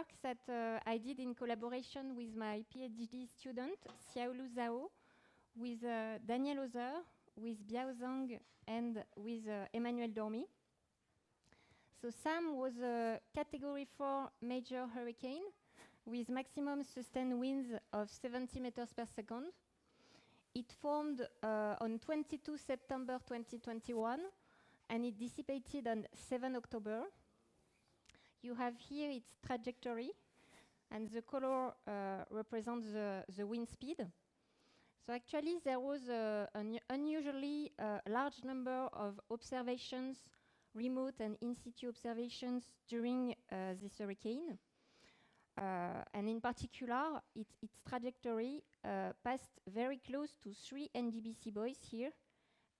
work that I did in collaboration with my PhD student, Xiaolu Zhao, with Daniel Ozer, with Biao Zhang, and with Emmanuel Dormy. So Sam was a Category 4 major hurricane with maximum sustained winds of 70 meters per second. It formed on 22 September 2021, and it dissipated on 7 October. You have here its trajectory, and the color represents the wind speed. So actually, there was an unusually large number of observations, remote and in-situ observations during this hurricane. And in particular, its trajectory passed very close to 3 NDBC buoys here,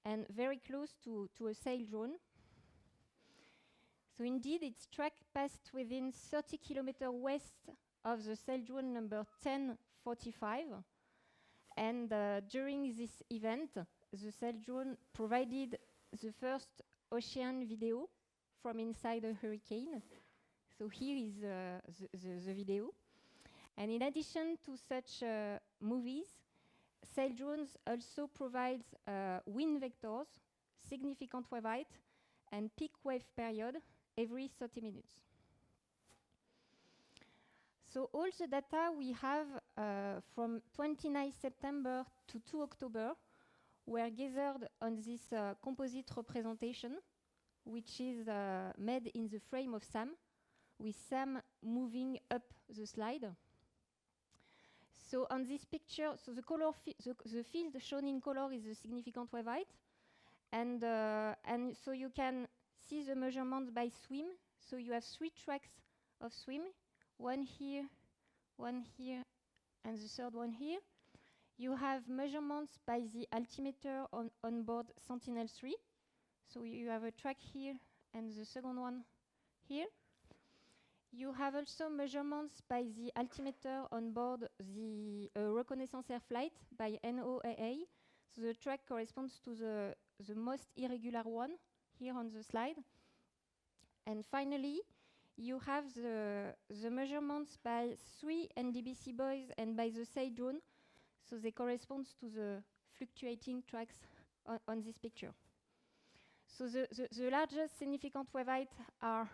and very close to a sail drone. So indeed, its track passed within 30 kilometers west of the sail drone number 1045. And during this event, the sail drone provided the first ocean video from inside a hurricane. So here is the video. And in addition to such movies, sail drones also provide wind vectors, significant wave height, and peak wave period every 30 minutes. So all the data we have from 29 September to 2 October were gathered on this composite representation, which is made in the frame of Sam, with Sam moving up the slide. So on this picture, so the field shown in color is the significant wave height, and so you can see the measurements by swim. So you have 3 tracks of swim, one here, and the third one here. You have measurements by the altimeter on board Sentinel-3. So you have a track here and the second one here. You have also measurements by the altimeter on board the reconnaissance air flight by NOAA. So the track corresponds to the most irregular one here on the slide. And finally, you have the measurements by 3 NDBC buoys and by the sail drone. So they correspond to the fluctuating tracks on this picture. So the largest significant wave height are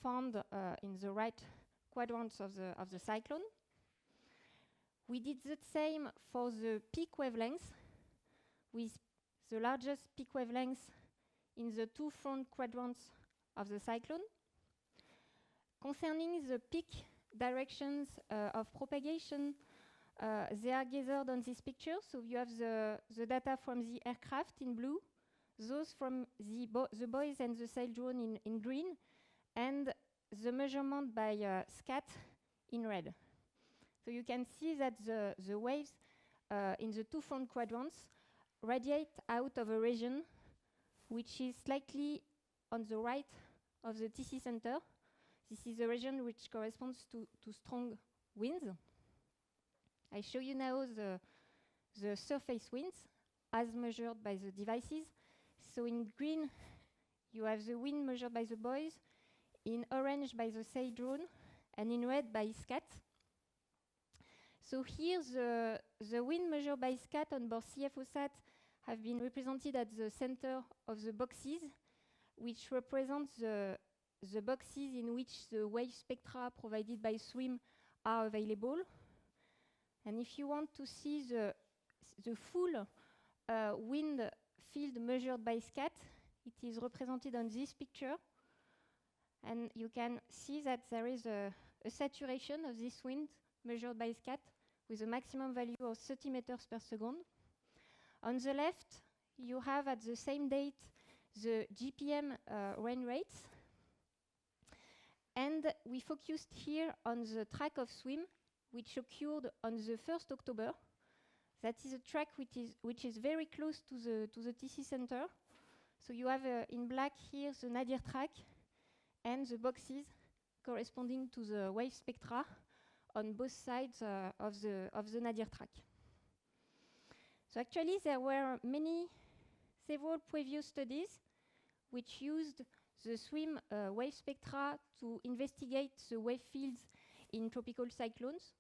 found in the right quadrants of the cyclone. We did the same for the peak wavelengths, with the largest peak wavelengths in the 2 front quadrants of the cyclone. Concerning the peak directions of propagation, they are gathered on this picture. So you have the data from the aircraft in blue, those from the buoys and the sail drone in green, and the measurement by SCAT in red. So you can see that the waves in the 2 front quadrants radiate out of a region which is slightly on the right of the TC center. This is a region which corresponds to strong winds. I show you now the surface winds as measured by the devices. So in green, you have the wind measured by the buoys, in orange by the sail drone, and in red by SCAT. So here, the wind measured by SCAT on board CFOSat have been represented at the center of the boxes, which represents the boxes in which the wave spectra provided by SWIM are available. And if you want to see the full wind field measured by SCAT, it is represented on this picture. And you can see that there is a saturation of this wind measured by SCAT with a maximum value of 30 meters per second. On the left, you have at the same date the GPM rain rates. And we focused here on the track of SWIM, which occurred on the 1st October. That is a track which is very close to the TC center. So you have in black here the nadir track and the boxes corresponding to the wave spectra on both sides of the nadir track. So actually there were several previous studies which used the SWIM wave spectra to investigate the wave fields in tropical cyclones.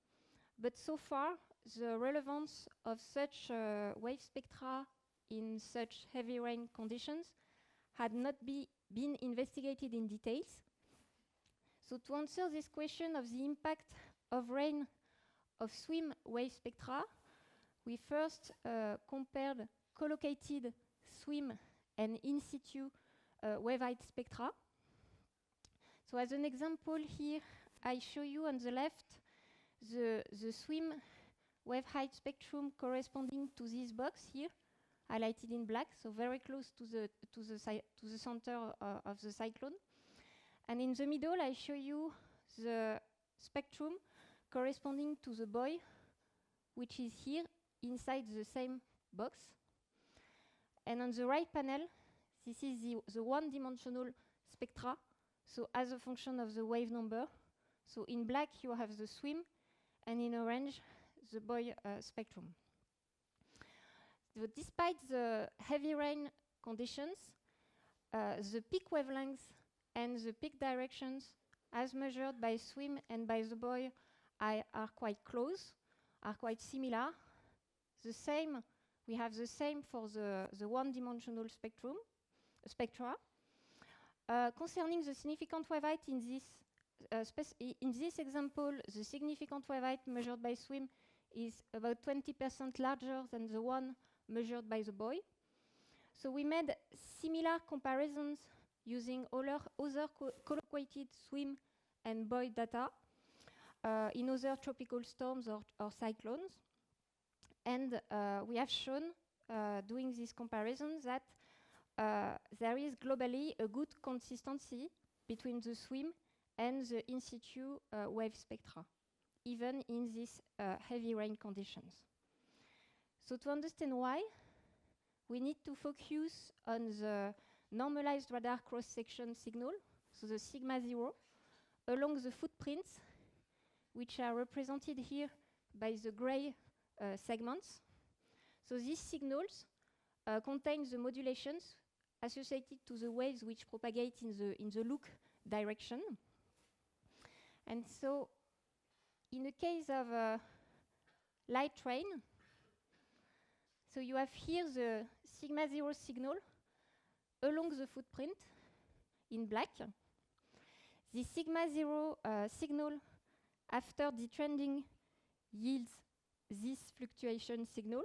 But so far, the relevance of such wave spectra in such heavy rain conditions had not been investigated in details. So to answer this question of the impact of rain of SWIM wave spectra, we first compared collocated SWIM and in situ wave height spectra. So as an example here, I show you on the left the SWIM wave height spectrum corresponding to this box here, highlighted in black, so very close to the center of the cyclone. And in the middle, I show you the spectrum corresponding to the buoy, which is here inside the same box. And on the right panel, this is the one-dimensional spectra, so as a function of the wave number. So in black, you have the SWIM, and in orange, the buoy spectrum. So despite the heavy rain conditions, the peak wavelengths and the peak directions, as measured by SWIM and by the buoy, are quite close, are quite similar. The same, we have the same for the one-dimensional spectra. Concerning the significant wave height in this example, the significant wave height measured by SWIM is about 20% larger than the one measured by the buoy. So we made similar comparisons using other collocated SWIM and buoy data in other tropical storms or cyclones. And we have shown, doing this comparison, that there is globally a good consistency between the SWIM and the in situ wave spectra, even in these heavy rain conditions. So to understand why, we need to focus on the normalized radar cross-section signal, so the sigma 0, along the footprints, which are represented here by the gray segments. So these signals contain the modulations associated to the waves which propagate in the look direction. And so in the case of light rain, so you have here the sigma 0 signal along the footprint in black. The sigma 0 signal after detrending yields this fluctuation signal.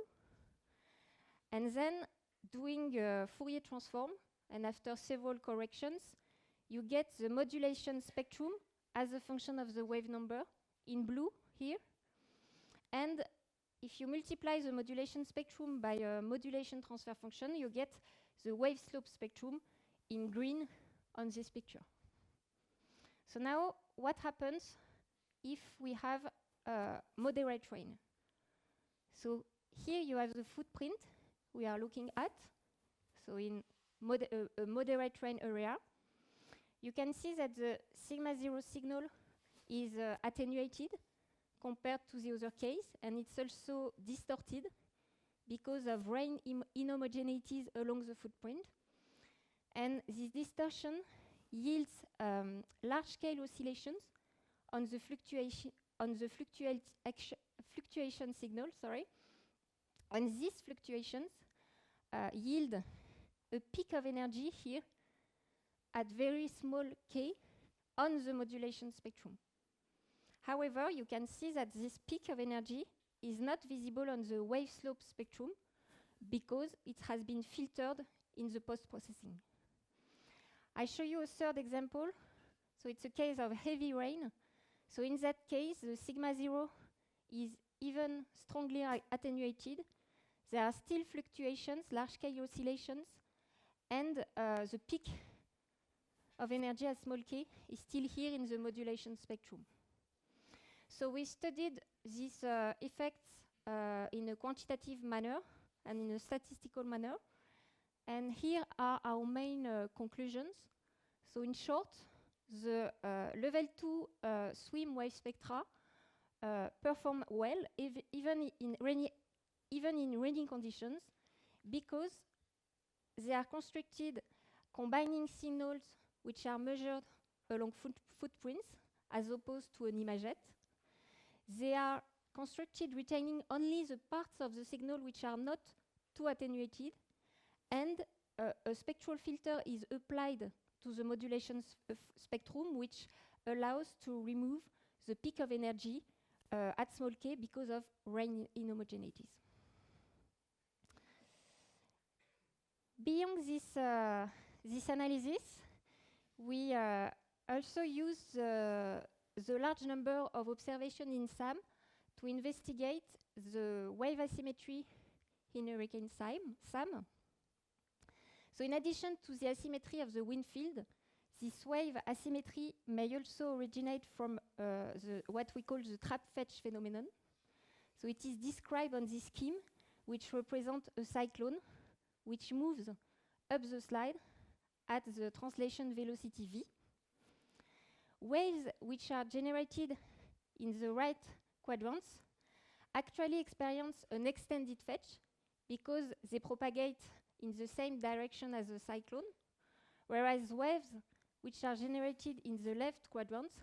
And then doing a Fourier transform, and after several corrections, you get the modulation spectrum as a function of the wave number in blue here. And if you multiply the modulation spectrum by a modulation transfer function, you get the wave slope spectrum in green on this picture. So now, what happens if we have moderate rain? So here you have the footprint we are looking at. So in a moderate rain area, you can see that the sigma 0 signal is attenuated compared to the other case, and it's also distorted because of rain inhomogeneities along the footprint. And this distortion yields large-scale oscillations on the fluctuation signal. And these fluctuations yield a peak of energy here at very small k on the modulation spectrum. However, you can see that this peak of energy is not visible on the wave slope spectrum because it has been filtered in the post-processing. I show you a third example. So it's a case of heavy rain. So in that case, the sigma 0 is even strongly attenuated. There are still fluctuations, large-scale oscillations, and the peak of energy at small k is still here in the modulation spectrum. So we studied these effects in a quantitative manner and in a statistical manner. And here are our main conclusions. So in short, the level 2 SWIM wave spectra perform well, even in raining conditions, because they are constructed combining signals which are measured along footprints as opposed to an imaget. They are constructed retaining only the parts of the signal which are not too attenuated, and a spectral filter is applied to the modulation spectrum, which allows to remove the peak of energy at small k because of range inhomogeneities. Beyond this analysis, we also use the large number of observations in SAM to investigate the wave asymmetry in hurricane SAM. So in addition to the asymmetry of the wind field, this wave asymmetry may also originate from what we call the trap-fetch phenomenon. So it is described on this scheme, which represents a cyclone, which moves up the slide at the translation velocity v. Waves which are generated in the right quadrants actually experience an extended fetch because they propagate in the same direction as the cyclone, whereas waves which are generated in the left quadrants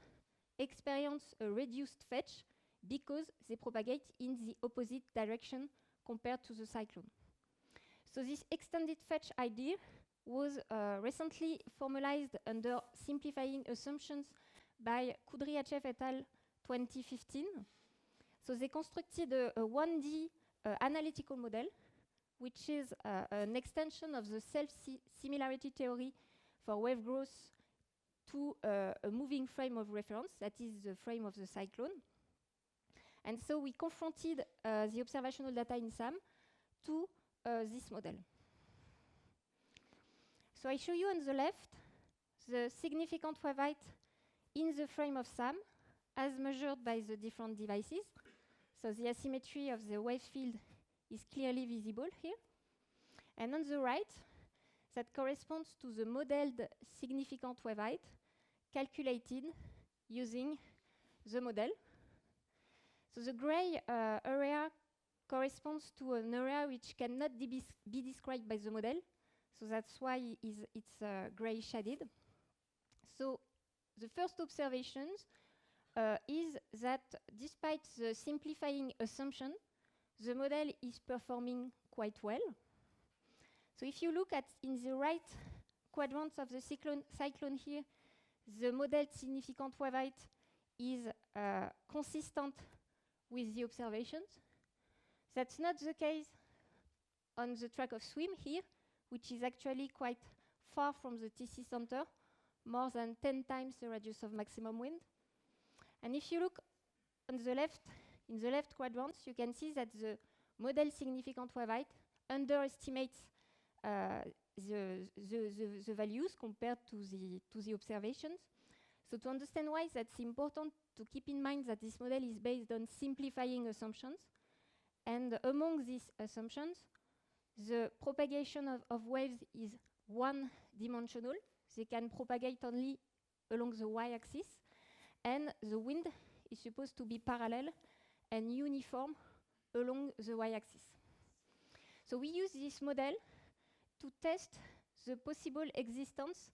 experience a reduced fetch because they propagate in the opposite direction compared to the cyclone. So this extended fetch idea was recently formalized under simplifying assumptions by Kudryavtsev et al. 2015. So they constructed a 1D analytical model, which is an extension of the self-similarity theory for wave growth to a moving frame of reference, that is the frame of the cyclone. And so we confronted the observational data in SAM to this model. So I show you on the left the significant wave height in the frame of SAM as measured by the different devices. So the asymmetry of the wave field is clearly visible here. And on the right, that corresponds to the modeled significant wave height calculated using the model. So the gray area corresponds to an area which cannot be described by the model. So that's why it's gray shaded. So the first observations is that despite the simplifying assumption, the model is performing quite well. So if you look at in the right quadrants of the cyclone here, the modeled significant wave height is consistent with the observations. That's not the case on the track of swim here, which is actually quite far from the TC center, more than 10 times the radius of maximum wind. And if you look on the left, in the left quadrants, you can see that the model significant wave height underestimates the values compared to the observations. So to understand why, that's important to keep in mind that this model is based on simplifying assumptions. And among these assumptions, the propagation of waves is one-dimensional. They can propagate only along the y-axis. And the wind is supposed to be parallel and uniform along the y-axis. So we use this model to test the possible existence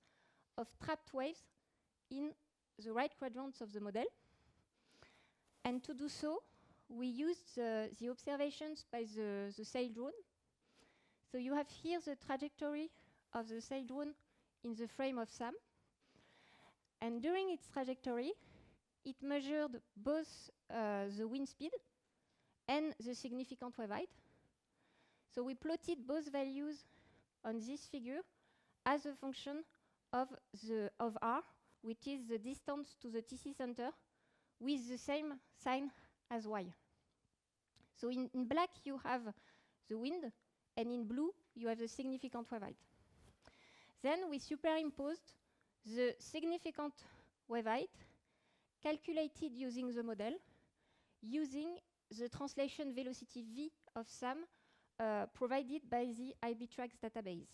of trapped waves in the right quadrants of the model. And to do so, we used the observations by the sail drone. So you have here the trajectory of the sail drone in the frame of SAM. And during its trajectory, it measured both the wind speed and the significant wave height. So we plotted both values on this figure as a function of R, which is the distance to the TC center, with the same sign as Y. So in black, you have the wind, and in blue, you have the significant wave height. Then we superimposed the significant wave height calculated using the model, using the translation velocity v of SAM provided by the IBTraX database.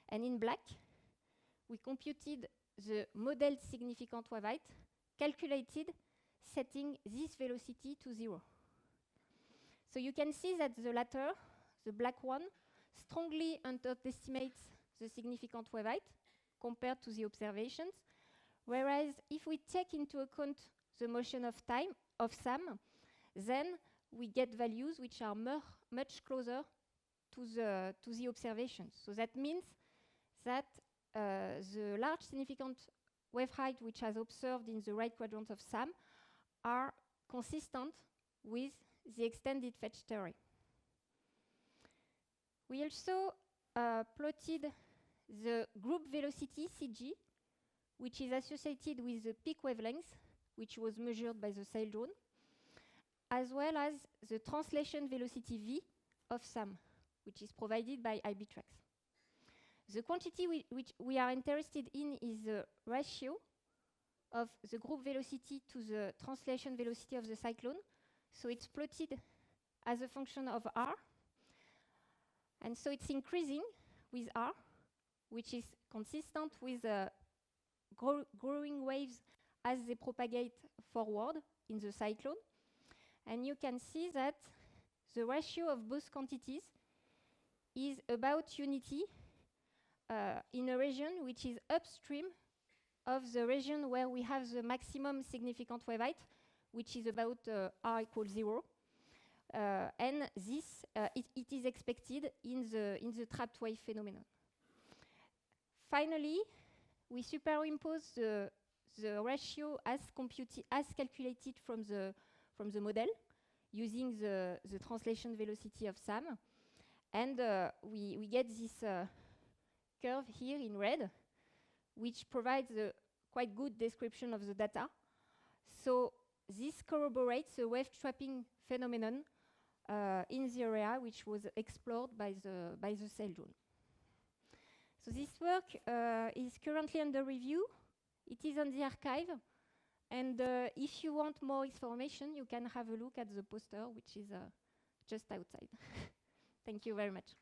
And in black, we computed the modeled significant wave height calculated setting this velocity to 0. So you can see that the latter, the black one, strongly underestimates the significant wave height compared to the observations, Whereas if we take into account the motion of time of SAM, then we get values which are much closer to the observations. So that means that the large significant wave height which has observed in the right quadrant of SAM are consistent with the extended fetch theory. We also plotted the group velocity CG, which is associated with the peak wavelength, which was measured by the sail drone, as well as the translation velocity V of SAM, which is provided by IBTrax. The quantity which we are interested in is the ratio of the group velocity to the translation velocity of the cyclone. So it's plotted as a function of R. And so it's increasing with R, which is consistent with growing waves as they propagate forward in the cyclone. And you can see that the ratio of both quantities is about unity in a region which is upstream of the region where we have the maximum significant wave height, which is about R equals 0. And this, it is expected in the trapped wave phenomenon. Finally, we superimpose the ratio as calculated from the model using the translation velocity of SAM. And we get this curve here in red, which provides a quite good description of the data. So this corroborates the wave trapping phenomenon in the area which was explored by the sail drone. So this work is currently under review. It is on the archive. And if you want more information, you can have a look at the poster, which is just outside. Thank you very much.